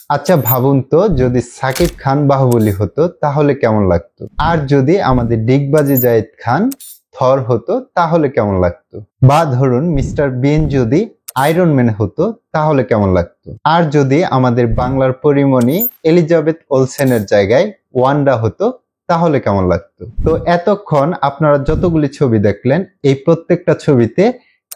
আচ্ছা ভাবুন তো যদি সাকিব খান বাহুবলী হতো তাহলে কেমন লাগতো, আর যদি আমাদের ডিগবাজি জায়েদ খান থর হতো তাহলে কেমন লাগতো, বা ধরুন মিস্টার বিন যদি আয়রন ম্যান হতো তাহলে কেমন লাগতো, আর যদি আমাদের বাংলার পরীমণি এলিজাবেথ ওলসেনের জায়গায় ওয়ান্ডা হতো তাহলে কেমন লাগতো। তো এতক্ষণ আপনারা যতগুলি ছবি দেখলেন এই প্রত্যেকটা ছবিতে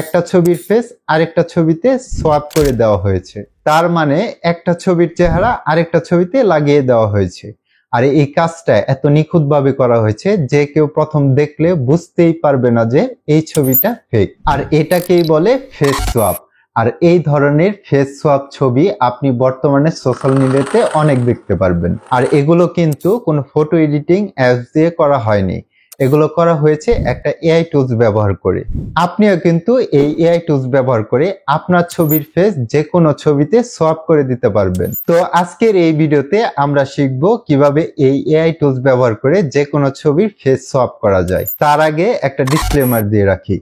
একটা ছবির ফেস আরেকটা ছবিতে সোয়াপ করে দেওয়া হয়েছে, তার মানে একটা ছবির চেহারা আরেকটা ছবিতে লাগিয়ে দেওয়া হয়েছে। আর এই কাজটা এত নিখুঁতভাবে করা হয়েছে যে কেউ প্রথম দেখলে বুঝতেই পারবে না যে এই ছবিটা ফেক, আর এটাকেই বলে ফেস সোয়াপ। আর এই ধরনের ফেস সোয়াপ ছবি আপনি বর্তমানে সোশ্যাল মিডিয়াতে অনেক দেখতে পারবেন। আর এগুলো কিন্তু কোনো ফটো এডিটিং অ্যাপস দিয়ে করা হয়নি, এগুলো করা হয়েছে একটা এআই টুলস ব্যবহার করে। আপনিও কিন্তু এই এআই টুলস ব্যবহার করে আপনার ছবির ফেস যে কোনো ছবিতে সোয়াপ করে দিতে পারবেন। তো আজকের এই ভিডিওতে আমরা শিখব কিভাবে এই এআই টুলস ব্যবহার করে যে কোনো ছবির ফেস সোয়াপ করা যায়। তার আগে একটা ডিসক্লেমার দিয়ে রাখি,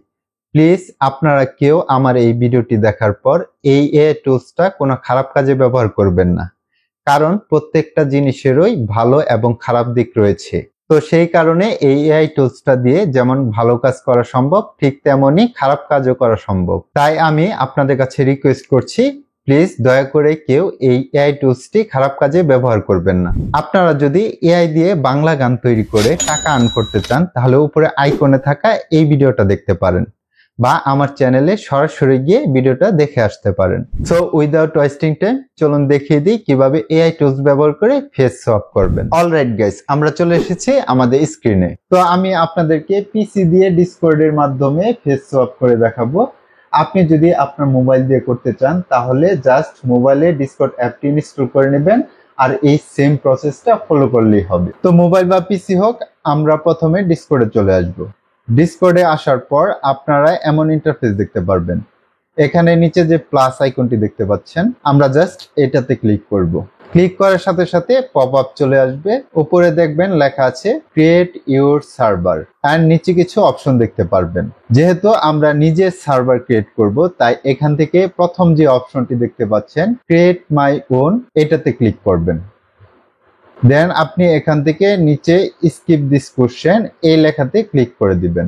প্লিজ আপনারা কেউ আমার এই ভিডিওটি দেখার পর এই এআই টুলসটা কোনো খারাপ কাজে ব্যবহার করবেন না, কারণ প্রত্যেকটা জিনিসেরই ভালো এবং খারাপ দিক রয়েছে। তো সেই কারণে এই এআই টুলসটা দিয়ে যেমন ভালো কাজ করা সম্ভব ঠিক তেমনই খারাপ কাজও করা সম্ভব। তাই আমি আপনাদের কাছে রিকোয়েস্ট করছি, প্লিজ দয়া করে কেউ এই এআই টুলসটি খারাপ কাজে ব্যবহার করবেন না। আপনারা যদি এআই দিয়ে বাংলা গান তৈরি করে টাকা আর্ন করতে চান তাহলে উপরে আইকনে থাকা এই ভিডিওটা দেখতে পারেন, বা আমার চ্যানেলে সরাসরি গিয়ে ভিডিওটা দেখে আসতে পারেন। সো উইদাউট ওয়েস্টিং টাইম চলুন দেখিয়ে দিই কিভাবে এআই টুলস ব্যবহার করে ফেস সোয়াপ করবেন। অলরাইট গাইস, আমরা চলে এসেছি আমাদের স্ক্রিনে। তো আমি আপনাদেরকে পিসি দিয়ে ডিসকর্ডের মাধ্যমে ফেস সোয়াপ করে দেখাবো। আপনি যদি আপনার মোবাইল দিয়ে করতে চান তাহলে জাস্ট মোবাইলে ডিসকর্ড অ্যাপটি ইনস্টল করে নেবেন আর এই সেম প্রসেসটা ফলো করলেই হবে। তো মোবাইল বা পিসি হোক, আমরা প্রথমে ডিসকর্ডে চলে আসবো। ডিসকর্ডে আসার পর আপনারা এমন ইন্টারফেস দেখতে পারবেন। এখানে নিচে যে প্লাস আইকনটি দেখতে পাচ্ছেন, আমরা জাস্ট এটাতে ক্লিক করব। ক্লিক করার সাথে সাথে পপ আপ চলে আসবে। উপরে দেখবেন লেখা আছে ক্রিয়েট ইউর সার্ভার, আর নিচে কিছু অপশন দেখতে পারবেন। যেহেতু আমরা নিজে সার্ভার ক্রিয়েট করব তাই এখান থেকে প্রথম যে অপশনটি দেখতে পাচ্ছেন ক্রিয়েট মাই ওন, এটাতে ক্লিক করবেন। দেন আপনি এখান থেকে নিচে স্কিপ দিস কোশ্চেন এই লেখাতে ক্লিক করে দিবেন।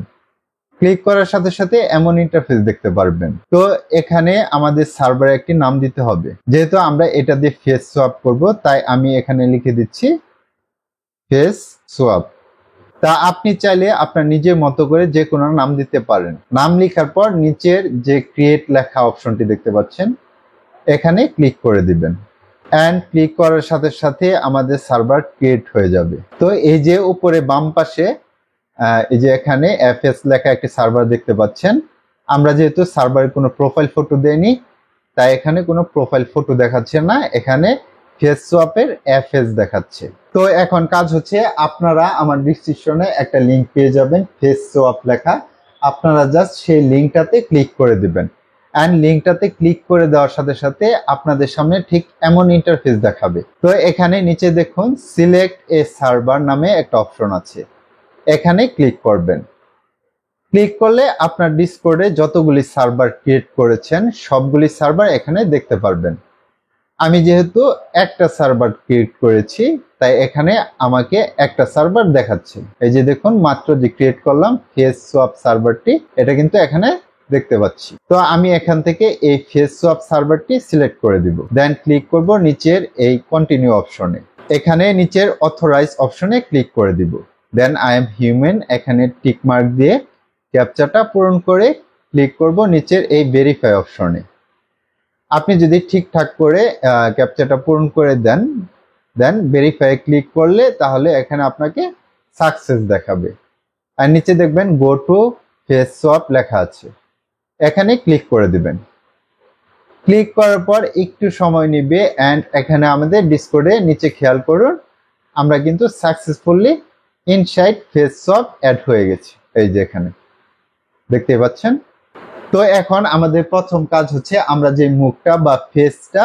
ক্লিক করার সাথে সাথে এমন ইন্টারফেস দেখতে পারবেন। তো এখানে আমাদের সার্ভারে একটি নাম দিতে হবে। যেহেতু আমরা এটা দিয়ে ফেস সোয়াপ করব তাই আমি এখানে লিখে দিচ্ছি ফেস সোয়াপ। তা আপনি চাইলে আপনার নিজের মতো করে যে কোনো নাম দিতে পারেন। নাম লেখার পর নিচের যে ক্রিয়েট লেখা অপশনটি দেখতে পাচ্ছেন এখানে ক্লিক করে দিবেন। এন্ড ক্লিক করার সাথে সাথে আমাদের সার্ভার ক্রিয়েট হয়ে যাবে। তো এই যে উপরে বাম পাশে এই যে এখানে এফএস লেখা একটি সার্ভার দেখতে পাচ্ছেন। আমরা যেহেতু সার্ভারে কোনো প্রোফাইল ফটো দেইনি তাই এখানে কোনো প্রোফাইল ফটো দেখাচ্ছে না, এখানে ফেস সোয়াপের এফএস দেখাচ্ছে। তো এখন কাজ হচ্ছে, আপনারা আমার ডিসক্রিপশনে একটা লিংক পেয়ে যাবেন ফেস সোয়াপ লেখা, আপনারা জাস্ট সেই লিংকটাতে ক্লিক করে দিবেন। অ্যান্ড লিঙ্কটাতে ক্লিক করে দেওয়ার সাথে সাথে আপনাদের সামনে ঠিক এমন ইন্টারফেস দেখাবে। তো এখানে নিচে দেখুন সিলেক্ট এ সার্ভার নামে একটা অপশন আছে, এখানে ক্লিক করবেন। ক্লিক করলে আপনার ডিসকর্ডে যতগুলি সার্ভার ক্রিয়েট করেছেন সবগুলি সার্ভার এখানে দেখতে পারবেন। আমি যেহেতু একটা সার্ভার ক্রিয়েট করেছি তাই এখানে আমাকে একটা সার্ভার দেখাচ্ছে। এই যে দেখুন মাত্র যে ক্রিয়েট করলাম ফেস সোয়াপ সার্ভারটি, এটা কিন্তু এখানে দেখতে পাচ্ছি। তো আমি এখান থেকে এই ফেস সোয়াপ সার্ভারটি সিলেক্ট করে দিব। দেন ক্লিক করব নিচের এই কন্টিনিউ অপশনে। এখানে নিচের অথরাইজ অপশনে ক্লিক করে দিব। দেন আই এম হিউম্যান, এখানে টিক মার্ক দিয়ে ক্যাপচাটা পূরণ করে ক্লিক করব নিচের এই ভেরিফাই অপশনে। আপনি যদি ঠিকঠাক করে ক্যাপচাটা পূরণ করে দেন ভেরিফাই ক্লিক করলে তাহলে এখানে আপনাকে সাকসেস দেখাবে। আর নিচে দেখবেন গো টু ফেস সোয়াপ লেখা আছে, এখানে ক্লিক করে দিবেন। ক্লিক করার পর একটু সময় নেবে অ্যান্ড এখানে আমাদের ডিসকর্ডে নিচে খেয়াল করুন আমরা কিন্তু successfully inside face swap add হয়ে গেছে, এই যে এখানে দেখতে পাচ্ছেন। তো এখন আমাদের প্রথম কাজ হচ্ছে আমরা যে মুখটা বা ফেসটা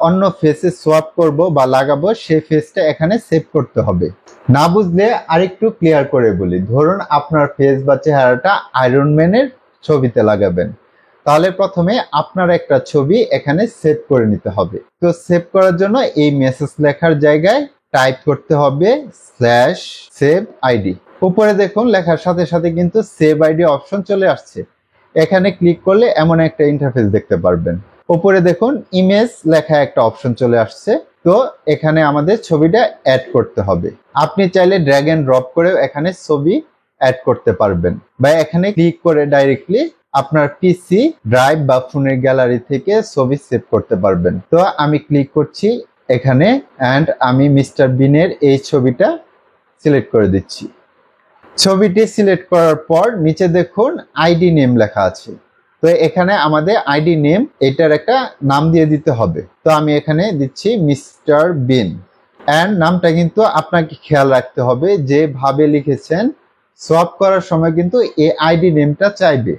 অন্য ফেসে সোয়াপ করব বা লাগাবো সেই ফেসটা এখানে সেভ করতে হবে। না বুঝলে আরেকটু ক্লিয়ার করে বলি, ধরুন আপনার ফেস বা চেহারাটা আয়রন ম্যানের ছবিতে লাগাবেন, তাহলে প্রথমে আপনার একটা ছবি এখানে সেভ করে নিতে হবে। তো সেভ করার জন্য এই মেসেজ লেখার জায়গায় টাইপ করতে হবে /সেভ আইডি। উপরে দেখুন লেখার সাথে সাথে কিন্তু সেভ আইডি অপশন চলে আসছে। এখানে ক্লিক করলে এমন একটা ইন্টারফেস দেখতে পারবেন। উপরে দেখুন ইমেজ লেখা একটা অপশন চলে আসছে। তো এখানে আমাদের ছবিটা অ্যাড করতে হবে। আপনি চাইলে ড্র্যাগ এন্ড ড্রপ করেও এখানে ছবি অ্যাড করতে পারবেন, বা এখানে ক্লিক করে ডাইরেক্টলি আপনার পিসি ড্রাইভ বা ফোনের গ্যালারি থেকে ছবি সেভ করতে পারবেন। তো আমি ক্লিক করছি এখানে অ্যান্ড আমি মিস্টার বিনের এই ছবিটা সিলেক্ট করে দিচ্ছি। ছবিটি সিলেক্ট করার পর নিচে দেখুন আইডি নেম লেখা আছে। তো এখানে আমাদের আইডি নেম এটার একটা নাম দিয়ে দিতে হবে। তো আমি এখানে দিচ্ছি মিস্টার বিন। অ্যান্ড নামটা কিন্তু আপনাকে খেয়াল রাখতে হবে, যেভাবে লিখেছেন সোয়াপ করার সময় কিন্তু এই আইডি নেমটা চাইবে,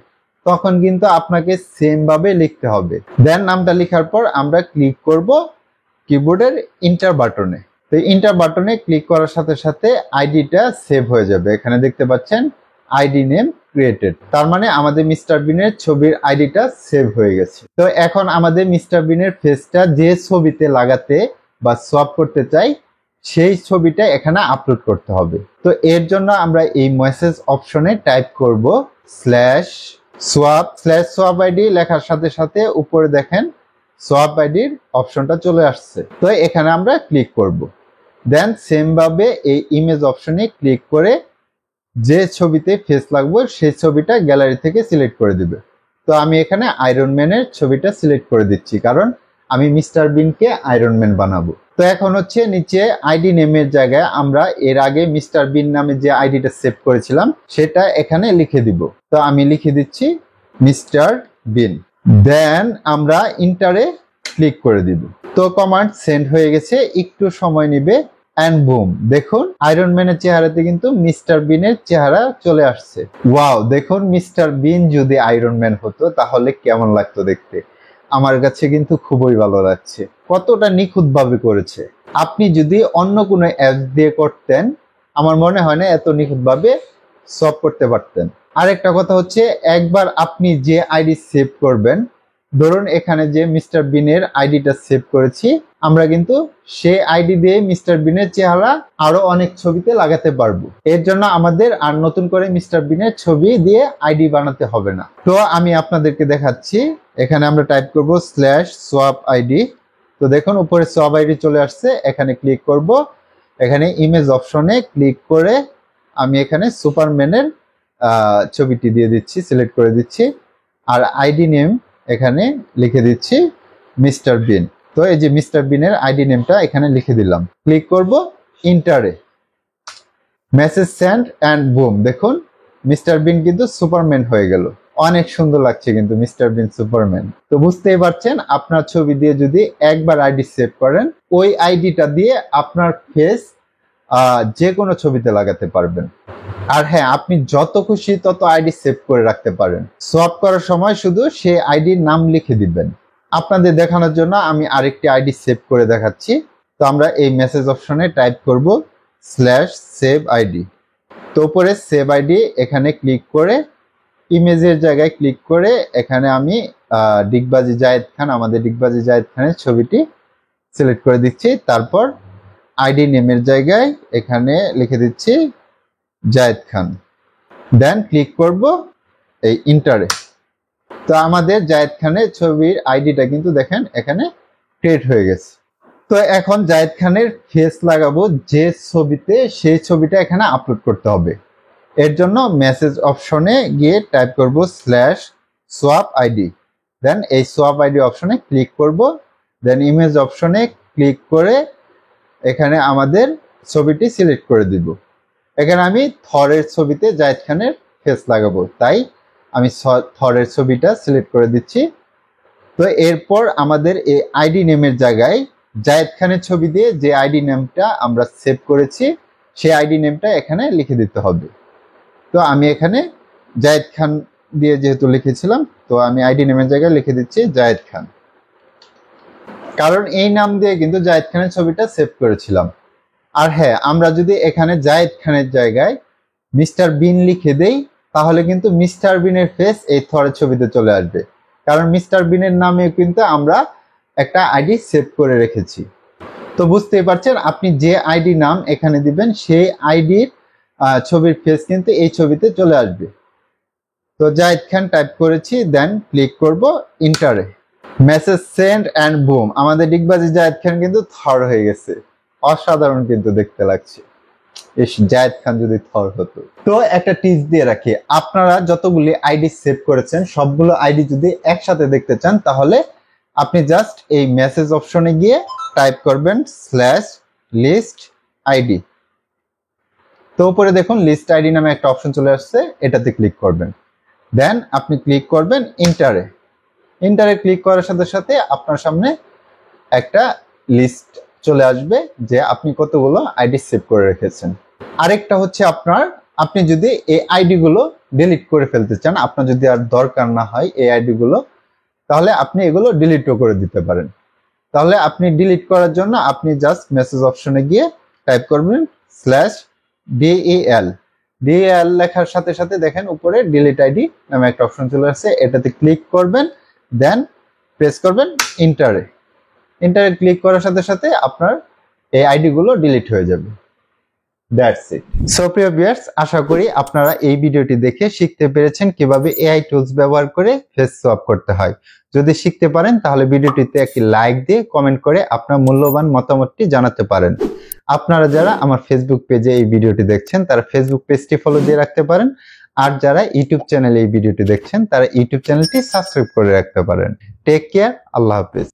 তখন কিন্তু আপনাকে সেম ভাবে লিখতে হবে। দেন নামটা লেখার পর আমরা ক্লিক করব কিবোর্ডের ইন্টার বাটনে। তো ইন্টার বাটনে ক্লিক করার সাথে সাথে আইডিটা সেভ হয়ে যাবে। এখানে দেখতে পাচ্ছেন আইডি নেম ক্রিয়েটেড, তার মানে আমাদের মিস্টার বিনের ছবির আইডিটা সেভ হয়ে গেছে। তো এখন আমাদের মিস্টার বিনের ফেসটা যে ছবিতে লাগাতে বা সোয়াপ করতে চাই সেই ছবিটা এখানে আপলোড করতে হবে। তো এর জন্য আমরা এই মেসেজ অপশনে টাইপ করব /সোয়াপ আইডি লেখার সাথে সাথে উপরে দেখেন সোয়াপ আইডির অপশনটা চলে আসছে। তো এখানে আমরা ক্লিক করব। দেন সেম ভাবে এই ইমেজ অপশনে ক্লিক করে যে ছবিতে ফেস লাগবে সেই ছবিটা গ্যালারি থেকে সিলেক্ট করে দিবে। তো আমি এখানে আয়রন ম্যানের ছবিটা সিলেক্ট করে দিচ্ছি, কারণ আমি মিস্টার বিনকে আয়রন ম্যান বানাবো। তো এখন হচ্ছে নিচে আইডি নেমের জায়গায় আমরা এর আগে মিস্টার বিন নামে যে আইডিটা সেভ করেছিলাম সেটা এখানে লিখে দিব। তো আমি লিখে দিচ্ছি মিস্টার বিন। দেন আমরা ইন্টারে ক্লিক করে দিব। তো কমান্ড সেন্ড হয়ে গেছে, একটু সময় নিবে। অ্যান্ড বুম, দেখুন আয়রন ম্যানের চেহারাতে কিন্তু মিস্টার বিনের চেহারা চলে আসছে। ওয়াও, দেখুন মিস্টার বিন যদি আয়রন ম্যান হতো তাহলে কেমন লাগতো দেখতে। আমার কাছে কিন্তু খুবই ভালো লাগছে, কতটা নিখুঁত ভাবে করেছে। আপনি যদি অন্য কোনো অ্যাপ দিয়ে করতেন আমার মনে হয় না এত নিখুঁত ভাবে সলভ করতে পারতেন। আরেকটা কথা হচ্ছে, একবার আপনি যে আইডি সেভ করবেন, ধরুন এখানে যে মিস্টার বিনের আইডিটা সেভ করেছি, আমরা কিন্তু সেই আইডি দিয়ে মিস্টার বিনের চেহারা আরো অনেক ছবিতে লাগাতে পারবো। এর জন্য আমাদের আর নতুন করে মিস্টার বিনের ছবি দিয়ে আইডি বানাতে হবে না। তো আমি আপনাদেরকে দেখাচ্ছি, এখানে আমরা টাইপ করব /সোয়াপ আইডি। তো দেখুন উপরে সোয়াপ আইডি চলে আসছে, এখানে ক্লিক করব। এখানে ইমেজ অপশনে ক্লিক করে আমি এখানে সুপারম্যানের ছবিটি দিয়ে দিচ্ছি, সিলেক্ট করে দিচ্ছি। আর আইডি নেম এখানে লিখে দিচ্ছি মিস্টার বিন। তো এই যে মিস্টার বিনের আইডি নেমটা এখানে লিখে দিলাম। ক্লিক করব ইন্টারে, মেসেজ সেন্ড অ্যান্ড বুম, দেখুন মিস্টার বিন কিন্তু সুপারম্যান হয়ে গেল। অনেক সুন্দর লাগছে কিন্তু মিস্টার বিন সুপারম্যান। তো বুঝতেই পারছেন, আপনার ছবি দিয়ে যদি একবার আইডি সেভ করেন, ওই আইডিটা দিয়ে আপনার ফেস যে কোনো ছবিতে লাগাতে পারবেন। আর হ্যাঁ, আপনি যত খুশি তত আইডি সেভ করে রাখতে পারেন। সোয়াপ করার সময় শুধু সেই আইডির নাম লিখে দিবেন। আপনাদের দেখানোর জন্য আমি আরেকটি আইডি সেভ করে দেখাচ্ছি। তো আমরা এই মেসেজ অপশনে টাইপ করব /সেভ আইডি। তো উপরে সেভ আইডি এখানে ক্লিক করে ইমেজের জায়গায় ক্লিক করে এখানে আমি ডিগবাজি জায়েদ খান, আমাদের ডিগবাজি জায়েদ খানের ছবিটি সিলেক্ট করে দিচ্ছি। তারপর আইডি নেমের জায়গায় এখানে লিখে দিচ্ছি জায়েদ খান। দেন ক্লিক করব এই ইন্টারে। তো আমাদের জায়েদ খানের ছবির আইডিটা কিন্তু দেখেন এখানে ক্রিয়েট হয়ে গেছে। তো এখন জায়েদ খানের ফেস লাগাবো যে ছবিতে, সেই ছবিটা এখানে আপলোড করতে হবে। এর জন্য মেসেজ অপশনে গিয়ে টাইপ করব /সোয়াপ আইডি। দেন এই সোয়াপ আইডি অপশনে ক্লিক করব। দেন ইমেজ অপশনে ক্লিক করে এখানে আমাদের ছবিটি সিলেক্ট করে দিব। এখানে আমি থরের ছবিতে জায়েদ খানের ফেস লাগাবো, তাই আমি থরের ছবিটা সিলেক্ট করে দিচ্ছি। তো এরপর আমাদের এই আইডি নেমের জায়গায় জায়েদ খানের ছবি দিয়ে যে আইডি নেমটা আমরা সেভ করেছি সেই আইডি নেমটা এখানে লিখে দিতে হবে। তো আমি এখানে জায়েদ খান দিয়ে যেহেতু লিখেছিলাম, তো আমি আইডি নেমের জায়গায় লিখে দিচ্ছি জায়েদ খান, কারণ এই নাম দিয়ে কিন্তু জায়েদ খানের ছবিটা সেভ করেছিলাম। আর হ্যাঁ, আমরা যদি এখানে জায়েদ খানের জায়গায় মিস্টার বিন লিখে দেই তাহলে কিন্তু মিস্টার বিনের ফেস এই থরের ছবিতে চলে আসবে। কারণ মিস্টার বিনের নামে কিন্তু আমরা একটা আইডি সেভ করে রেখেছি। তো বুঝতেই পারছেন, আপনি যে আইডি নাম এখানে দিবেন সেই আইডির ছবির ফেস কিন্তু এই ছবিতে চলে আসবে। তো জাহিদ খান টাইপ করেছি, দেন ক্লিক করব ইন্টারে। মেসেজ সেন্ড অ্যান্ড বুম, আমাদের ডিগবাজি জাহিদ খান কিন্তু থর হয়ে গেছে। অসাধারণ কিন্তু দেখতে লাগছে। জাহিদ খান যদি থর হতো। তো একটা টিপস দিয়ে রাখি, আপনারা যতগুলি আইডি সেভ করেছেন সবগুলো আইডি যদি একসাথে দেখতে চান তাহলে আপনি জাস্ট এই মেসেজ অপশনে গিয়ে টাইপ করবেন লিস্ট আইডি। তো উপরে দেখুন লিস্ট আইডি নামে একটা অপশন চলে আসছে, এটাতে ক্লিক করবেন। দেন আপনি ক্লিক করবেন ইন্টারে। ইন্টারে ক্লিক করার সাথে সাথে আপনার সামনে একটা লিস্ট চলে আসবে যে আপনি কতগুলো আইডি সেভ করে রেখেছেন। আরেকটা হচ্ছে আপনি যদি এই আইডি গুলো ডিলিট করে ফেলতে চান, আপনার যদি আর দরকার না হয় এই আইডি গুলো, তাহলে আপনি এগুলো ডিলিটও করে দিতে পারেন। তাহলে আপনি ডিলিট করার জন্য আপনি জাস্ট মেসেজ অপশনে গিয়ে টাইপ করবেন del লেখার সাথে সাথে দেখেন উপরে ডিলিট আইডি নামে একটা অপশন চলে আসছে, এটাতে ক্লিক করবেন। দেন প্রেস করবেন ইন্টারে। ইন্টারে ক্লিক করার সাথে সাথে আপনার এই আইডি গুলো ডিলিট হয়ে যাবে। That's it. সো প্রিয় ভিউয়ার্স, আশা করি আপনারা এই ভিডিওটি দেখে শিখতে পেরেছেন কিভাবে এআই টুলস ব্যবহার করে ফেস সোয়াপ করতে হয়। যদি শিখতে পারেন তাহলে ভিডিওটিতে একটি লাইক দিয়ে কমেন্ট করে আপনার মূল্যবান মতামতটি জানাতে পারেন। আপনারা যারা আমার ফেসবুক পেজে এই ভিডিওটি দেখছেন তারা ফেসবুক পেজটি ফলো দিয়ে রাখতে পারেন, আর যারা ইউটিউব চ্যানেলে এই ভিডিওটি দেখছেন তারা ইউটিউব চ্যানেলটি সাবস্ক্রাইব করে রাখতে পারেন। টেক কেয়ার, আল্লাহ হাফেজ।